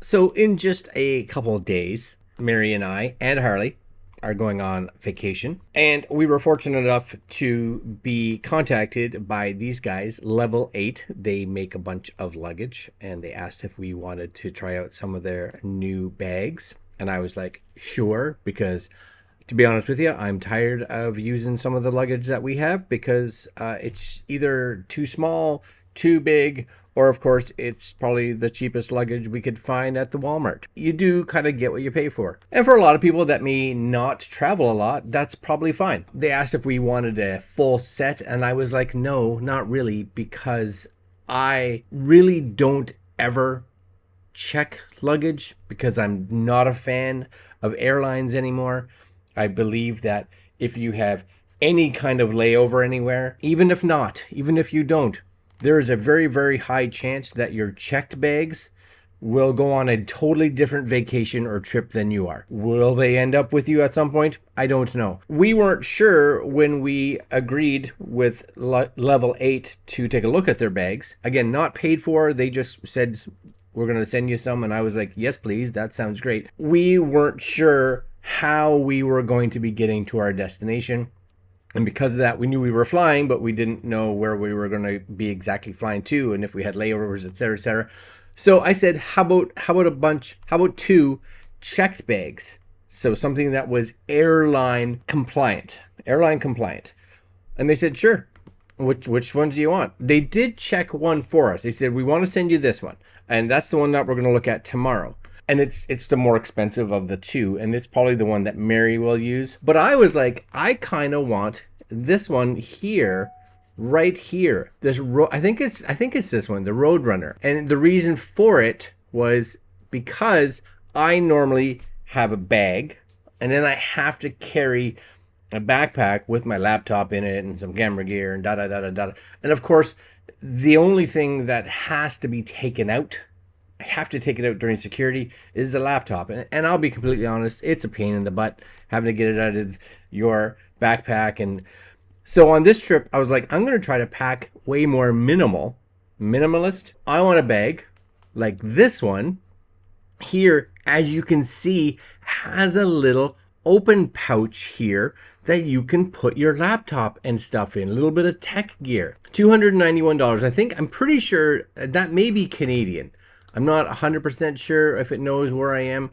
So in just a couple of days, Mary and I and Harley are going on vacation, and we were fortunate enough to be contacted by these guys, Level8. They make a bunch of luggage, and they asked if we wanted to try out some of their new bags. And I was like, sure, because to be honest with you, I'm tired of using some of the luggage that we have because it's either too small, too big, or of course, it's probably the cheapest luggage we could find at the Walmart. You do kind of get what you pay for. And for a lot of people that may not travel a lot, that's probably fine. They asked if we wanted a full set, and I was like, no, not really, because I really don't ever check luggage because I'm not a fan of airlines anymore. I believe that if you have any kind of layover anywhere, even if you don't, there is a very, very high chance that your checked bags will go on a totally different vacation or trip than you are. Will they end up with you at some point? I don't know. We weren't sure when we agreed with Level8 to take a look at their bags. Again, not paid for. They just said, we're going to send you some. And I was like, yes, please. That sounds great. We weren't sure how we were going to be getting to our destination. And because of that, we knew we were flying, but we didn't know where we were going to be exactly flying to and if we had layovers, et cetera, et cetera. So I said, how about two checked bags? So something that was airline compliant. And they said, sure. Which ones do you want? They did check one for us. They said, we want to send you this one. And that's the one that we're going to look at tomorrow. And it's the more expensive of the two, and it's probably the one that Mary will use. But I was like, I kind of want this one here, right here. I think it's this one, the Roadrunner. And the reason for it was because I normally have a bag, and then I have to carry a backpack with my laptop in it and some camera gear and da da da da da. And of course, the only thing that has to be taken out, I have to take it out during security, is the laptop. And I'll be completely honest, it's a pain in the butt having to get it out of your backpack. And so on this trip, I was like, I'm going to try to pack way more minimalist. I want a bag like this one here, as you can see, has a little open pouch here that you can put your laptop and stuff in, a little bit of tech gear. $291. I'm pretty sure that may be Canadian. I'm not 100% sure if it knows where I am,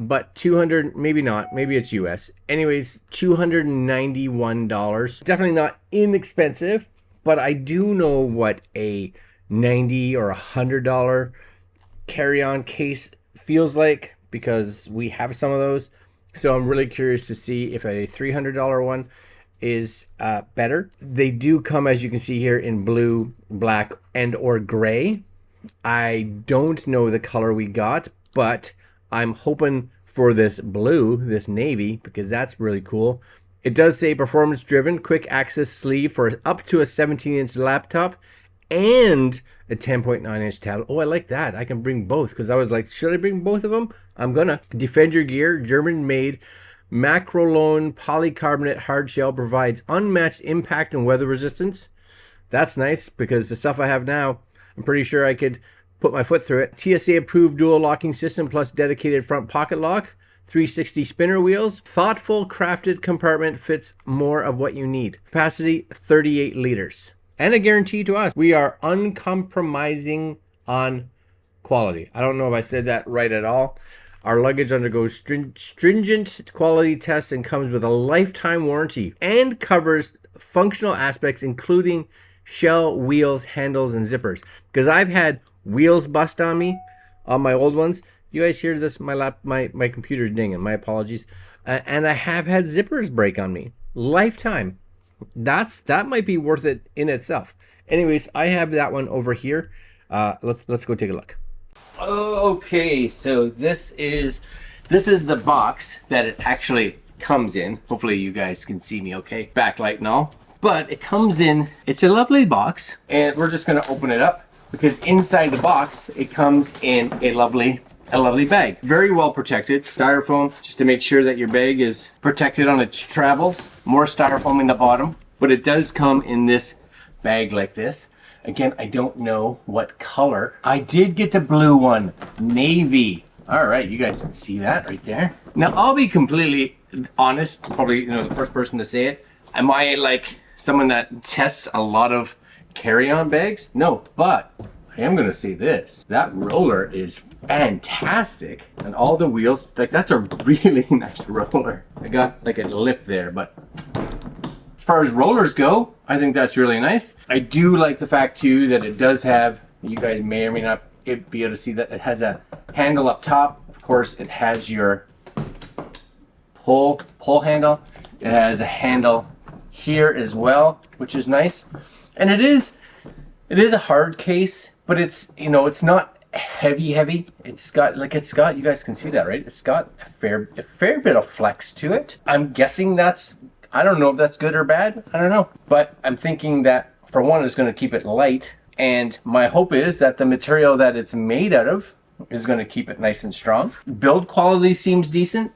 but 200, maybe not, maybe it's US. Anyways, $291. Definitely not inexpensive, but I do know what a $90 or $100 carry-on case feels like because we have some of those. So I'm really curious to see if a $300 one is better. They do come, as you can see here, in blue, black, and or gray. I don't know the color we got, but I'm hoping for this blue, this navy, because that's really cool. It does say performance driven, quick access sleeve for up to a 17-inch laptop and a 10.9-inch tablet. Oh, I like that. I can bring both because I was like, should I bring both of them? I'm gonna. Defend your gear, German-made Makrolon polycarbonate hard shell provides unmatched impact and weather resistance. That's nice because the stuff I have now, I'm pretty sure I could put my foot through it. TSA-approved dual locking system plus dedicated front pocket lock. 360 spinner wheels. Thoughtful crafted compartment fits more of what you need. Capacity 38 liters. And a guarantee to us. We are uncompromising on quality. I don't know if I said that right at all. Our luggage undergoes stringent quality tests and comes with a lifetime warranty and covers functional aspects including shell, wheels, handles, and zippers. Because I've had wheels bust on me on my old ones. You guys hear this? My computer's dinging. My apologies. And I have had zippers break on me. Lifetime. That might be worth it in itself. Anyways, I have that one over here. Let's go take a look. Okay, so this is the box that it actually comes in. Hopefully you guys can see me okay. Backlight and all. But it comes in, it's a lovely box, and we're just gonna open it up because inside the box, it comes in a lovely bag. Very well protected, styrofoam, just to make sure that your bag is protected on its travels. More styrofoam in the bottom, but it does come in this bag like this. Again, I don't know what color. I did get the blue one, navy. All right, you guys can see that right there. Now, I'll be completely honest, probably, you know, the first person to say it. Am I like someone that tests a lot of carry-on bags? No, but I am gonna say this. That roller is fantastic. And all the wheels, like that's a really nice roller. I got like a lip there, but as far as rollers go, I think that's really nice. I do like the fact too that it does have, you guys may or may not be able to see that it has a handle up top. Of course, it has your pull handle. It has a handle here as well, which is nice. And it is a hard case, but it's, you know, it's not heavy. It's got, you guys can see that, right? It's got a fair bit of flex to it. I'm guessing that's, I don't know if that's good or bad. I don't know. But I'm thinking that for one, it's going to keep it light. And my hope is that the material that it's made out of is going to keep it nice and strong. Build quality seems decent.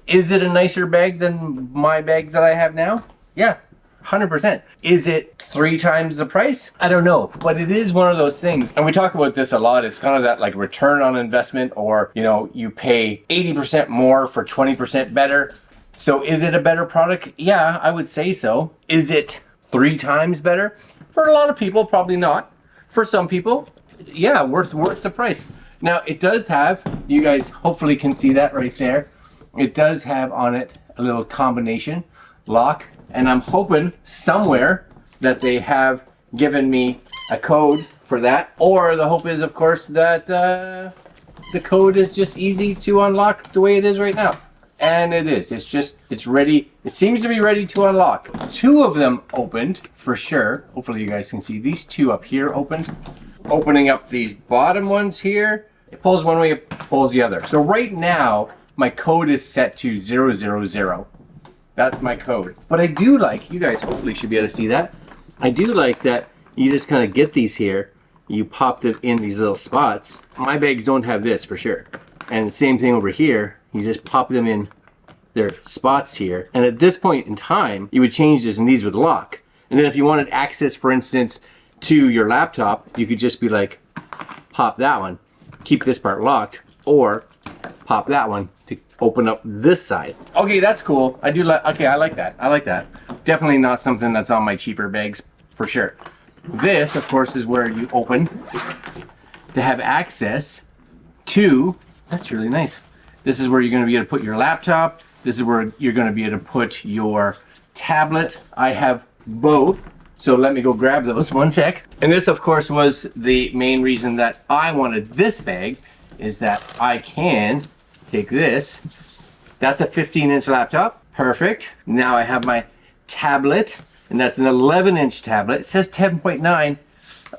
Is it a nicer bag than my bags that I have now? Yeah, 100%. Is it 3 times the price? I don't know, but it is one of those things. And we talk about this a lot. It's kind of that like return on investment, or, you know, you pay 80% more for 20% better. So is it a better product? Yeah, I would say so. Is it 3 times better? For a lot of people, probably not. For some people, yeah, worth the price. Now it does have, you guys hopefully can see that right there. It does have on it a little combination lock, and I'm hoping somewhere that they have given me a code for that. Or the hope is, of course, that the code is just easy to unlock the way it is right now. And it is. It's ready. It seems to be ready to unlock. 2 of them opened for sure. Hopefully you guys can see these 2 up here opened. Opening up these bottom ones here. It pulls one way, it pulls the other. So right now, my code is set to 000. That's my code. But I do like, you guys hopefully should be able to see that. I do like that you just kind of get these here. You pop them in these little spots. My bags don't have this for sure. And the same thing over here. You just pop them in their spots here. And at this point in time, you would change this and these would lock. And then if you wanted access, for instance, to your laptop, you could just be like, pop that one, keep this part locked, or pop that one to open up this side. Okay, that's cool. I do like, okay, I like that. I like that. Definitely not something that's on my cheaper bags, for sure. This, of course, is where you open to have access to, that's really nice. This is where you're going to be able to put your laptop. This is where you're going to be able to put your tablet. I have both, so let me go grab those one sec. And this, of course, was the main reason that I wanted this bag, is that I can take this. That's a 15-inch laptop. Perfect. Now I have my tablet, and that's an 11-inch tablet. It says 10.9.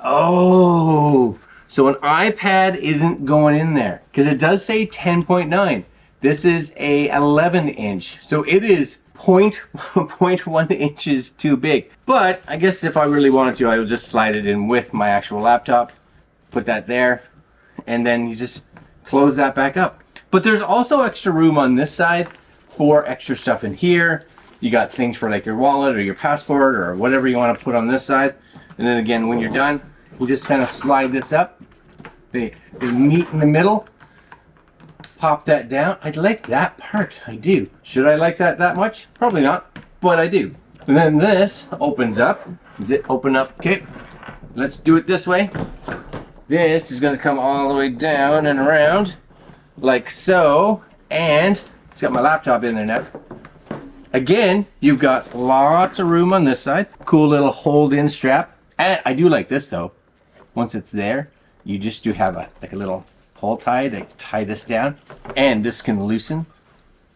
Oh. So an iPad isn't going in there because it does say 10.9. This is a 11-inch. So it is 0.1 inches too big. But I guess if I really wanted to, I would just slide it in with my actual laptop, put that there, and then you just close that back up. But there's also extra room on this side for extra stuff in here. You got things for like your wallet or your passport or whatever you want to put on this side. And then again, when you're done, you just kind of slide this up. They meet in the middle. Pop that down. I like that part. I do. Should I like that much? Probably not, but I do. And then this opens up. Does it open up? Okay. Let's do it this way. This is going to come all the way down and around like so. And it's got my laptop in there now. Again, you've got lots of room on this side. Cool little hold-in strap. And I do like this though. Once it's there, you just do have a little pull tie to tie this down, and this can loosen.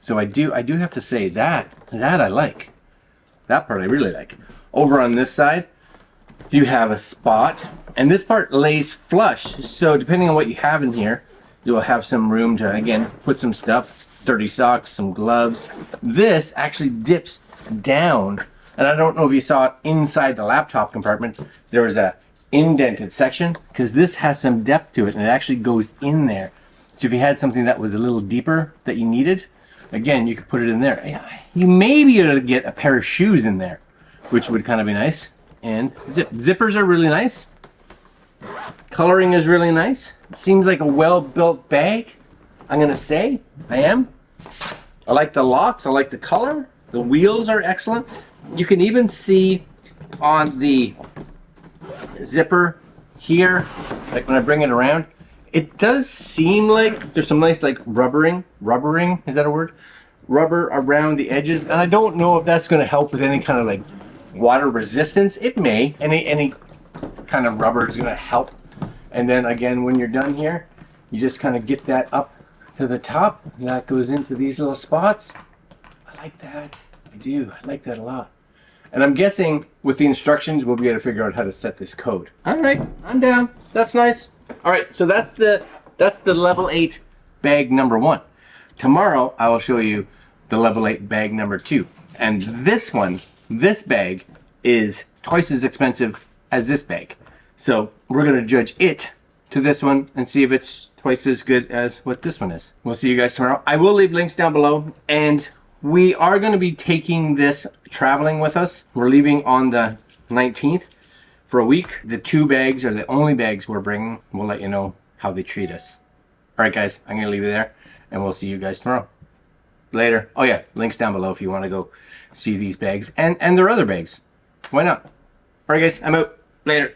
So I do have to say that I like. That part I really like. Over on this side, you have a spot, and this part lays flush. So depending on what you have in here, you'll have some room to, again, put some stuff, dirty socks, some gloves. This actually dips down, and I don't know if you saw it inside the laptop compartment. There was a indented section because this has some depth to it, and it actually goes in there. So if you had something that was a little deeper that you needed, again, you could put it in there. You may be able to get a pair of shoes in there, which would kind of be nice. And zippers are really nice. Coloring is really nice. It seems like a well-built bag. I'm gonna say. I am. I like the locks, I like the color. The wheels are excellent. You can even see on the zipper here, like when I bring it around, it does seem like there's some nice like rubbering, is that a word? Rubber around the edges. And I don't know if that's gonna help with any kind of like water resistance. It may, any kind of rubber is gonna help. And then again, when you're done here, you just kind of get that up to the top, and that goes into these little spots. I like that. I do. I like that a lot. And I'm guessing with the instructions, we'll be able to figure out how to set this code. All right, I'm down. That's nice. All right, so that's the level 8 bag number 1. Tomorrow, I will show you the level 8 bag number 2. And this one, this bag, is twice as expensive as this bag. So we're gonna judge it to this one and see if it's twice as good as what this one is. We'll see you guys tomorrow. I will leave links down below, and we are going to be taking this traveling with us. We're leaving on the 19th for a week. The 2 bags are the only bags we're bringing. We'll let you know how they treat us. All right, guys, I'm going to leave it there, and we'll see you guys tomorrow. Later. Oh yeah, links down below if you want to go see these bags and their other bags. Why not? All right, guys, I'm out. Later.